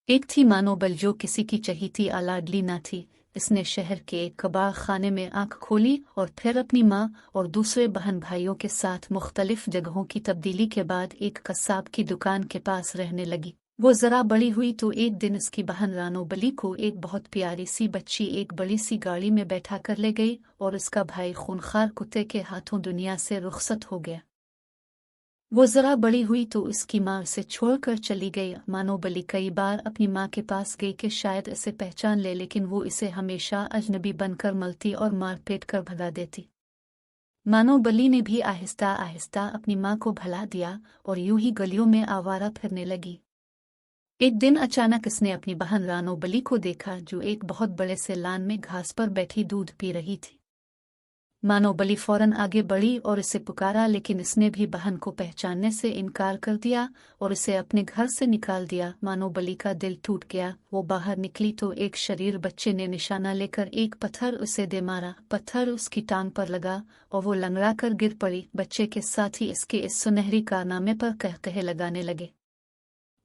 एक थी मानोबल जो किसी की चहीती लाडली ना थी। इसने शहर के एक कबाड़ खाने में आंख खोली और फिर अपनी माँ और दूसरे बहन भाइयों के साथ मुख्तलिफ जगहों की तब्दीली के बाद एक कसाब की दुकान के पास रहने लगी। वो जरा बड़ी हुई तो एक दिन उसकी बहन रानो बली को एक बहुत प्यारी सी बच्ची एक बड़ी सी गाड़ी में बैठा कर ले गई और उसका भाई खूनखार कुत्ते के हाथों दुनिया से रुखसत हो गया। वो जरा बड़ी हुई तो उसकी माँ उसे छोड़कर चली गई। मानो बली कई बार अपनी माँ के पास गई कि शायद इसे पहचान ले, लेकिन वो इसे हमेशा अजनबी बनकर मलती और मार पीट कर भगा देती। मानो बली ने भी आहिस्ता आहिस्ता अपनी माँ को भुला दिया और यूं ही गलियों में आवारा फिरने लगी। एक दिन अचानक इसने अपनी बहन रानो बली को देखा जो एक बहुत बड़े से लान में घास पर बैठी दूध पी रही थी। मानो बली फौरन आगे बढ़ी और इसे पुकारा, लेकिन इसने भी बहन को पहचानने से इनकार कर दिया और इसे अपने घर से निकाल दिया। मानो बली का दिल टूट गया। वो बाहर निकली तो एक शरीर बच्चे ने निशाना लेकर एक पत्थर उसे दे मारा। पत्थर उसकी टांग पर लगा और वो लंगड़ा कर गिर पड़ी। बच्चे के साथ ही इसके इस सुनहरी कारनामे पर कहकहे लगाने लगे।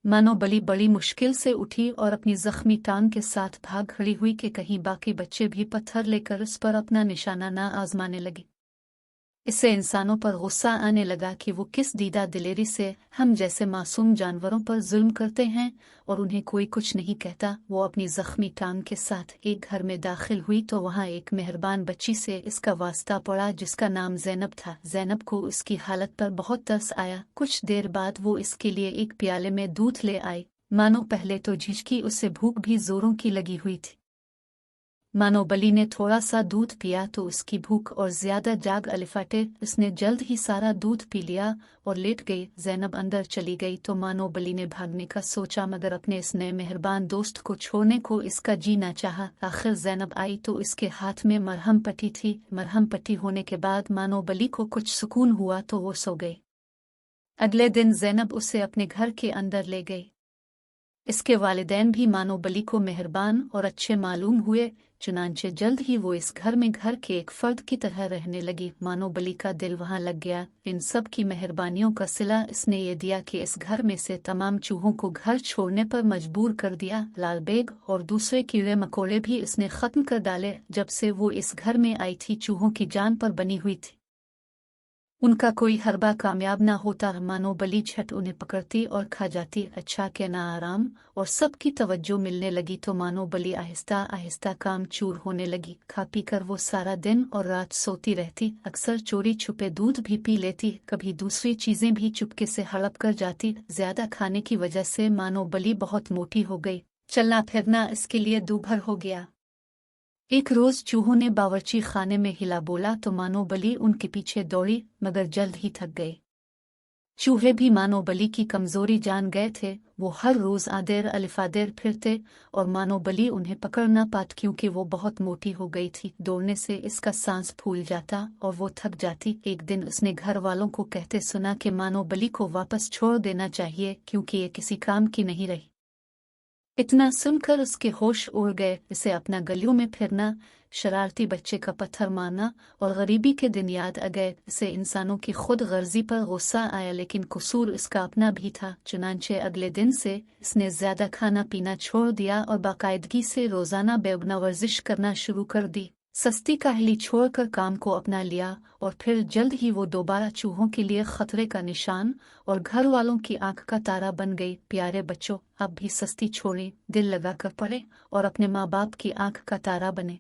मानो बली बड़ी मुश्किल से उठी और अपनी जख्मी टांग के साथ भाग खड़ी हुई कि कहीं बाकी बच्चे भी पत्थर लेकर उस पर अपना निशाना न आजमाने लगे। इससे इंसानों पर गुस्सा आने लगा कि वो किस दीदा दिलेरी से हम जैसे मासूम जानवरों पर जुल्म करते हैं और उन्हें कोई कुछ नहीं कहता। वो अपनी जख्मी टांग के साथ एक घर में दाखिल हुई तो वहाँ एक मेहरबान बच्ची से इसका वास्ता पड़ा जिसका नाम जैनब था। जैनब को उसकी हालत पर बहुत तरस आया। कुछ देर बाद वो इसके लिए एक प्याले में दूध ले आई। मानो पहले तो झिझकी, उससे भूख भी जोरों की लगी हुई थी। मानो बली ने थोड़ा सा दूध पिया तो उसकी भूख और ज्यादा जाग अलिफाटे। उसने जल्द ही सारा दूध पी लिया और लेट गई। जैनब अंदर चली गई तो मानो बली ने भागने का सोचा, मगर अपने इस नए मेहरबान दोस्त को छोड़ने को इसका जी ना चाहा। आखिर जैनब आई तो इसके हाथ में मरहम पट्टी थी। मरहम पट्टी होने के बाद मानो बली को कुछ सुकून हुआ तो वो सो गई। अगले दिन जैनब उसे अपने घर के अंदर ले गई। इसके वालिदैन भी मानो बली को मेहरबान और अच्छे मालूम हुए, चुनांचे जल्द ही वो इस घर में घर के एक फर्द की तरह रहने लगी। मानो बली का दिल वहां लग गया। इन सब की मेहरबानियों का सिला इसने ये दिया कि इस घर में से तमाम चूहों को घर छोड़ने पर मजबूर कर दिया। लाल बेग और दूसरे कीड़े मकोड़े भी इसने खत्म कर डाले। जब से वो इस घर में आई थी चूहों की जान पर बनी हुई थी। उनका कोई हरबा कामयाब ना होता। मानो बली झट उन्हें पकड़ती और खा जाती। अच्छा के ना आराम और सबकी तवज्जो मिलने लगी तो मानो बली आहिस्ता आहिस्ता काम चूर होने लगी। खा पी कर वो सारा दिन और रात सोती रहती। अक्सर चोरी छुपे दूध भी पी लेती, कभी दूसरी चीजें भी चुपके से हड़प कर जाती। ज्यादा खाने की वजह से मानो बली बहुत मोटी हो गई। चलना फिरना इसके लिए दूभर हो गया। एक रोज चूहों ने बावर्ची खाने में हिला बोला तो मानो बली उनके पीछे दौड़ी, मगर जल्द ही थक गए। चूहे भी मानो बली की कमजोरी जान गए थे। वो हर रोज आदेर अलिफादेर फिरते और मानो बली उन्हें पकड़ न पाती क्योंकि वो बहुत मोटी हो गई थी। दौड़ने से इसका सांस फूल जाता और वो थक जाती। एक दिन उसने घर वालों को कहते सुना कि मानो बली को वापस छोड़ देना चाहिए क्योंकि ये किसी काम की नहीं रही। इतना सुनकर उसके होश उड़ गए। इसे अपना गलियों में फिरना, शरारती बच्चे का पत्थर मारना और गरीबी के दिन याद आ गए। इसे इंसानों की खुद गर्जी पर गुस्सा आया, लेकिन कसूर इसका अपना भी था। चुनांचे अगले दिन से इसने ज्यादा खाना पीना छोड़ दिया और बाकायदगी से रोजाना बेगुना वर्जिश करना शुरू कर दी। सस्ती काहली छोड़कर काम को अपना लिया और फिर जल्द ही वो दोबारा चूहों के लिए खतरे का निशान और घर वालों की आंख का तारा बन गई। प्यारे बच्चों, अब भी सस्ती छोड़ें, दिल लगा कर पढ़ें और अपने माँ बाप की आंख का तारा बने।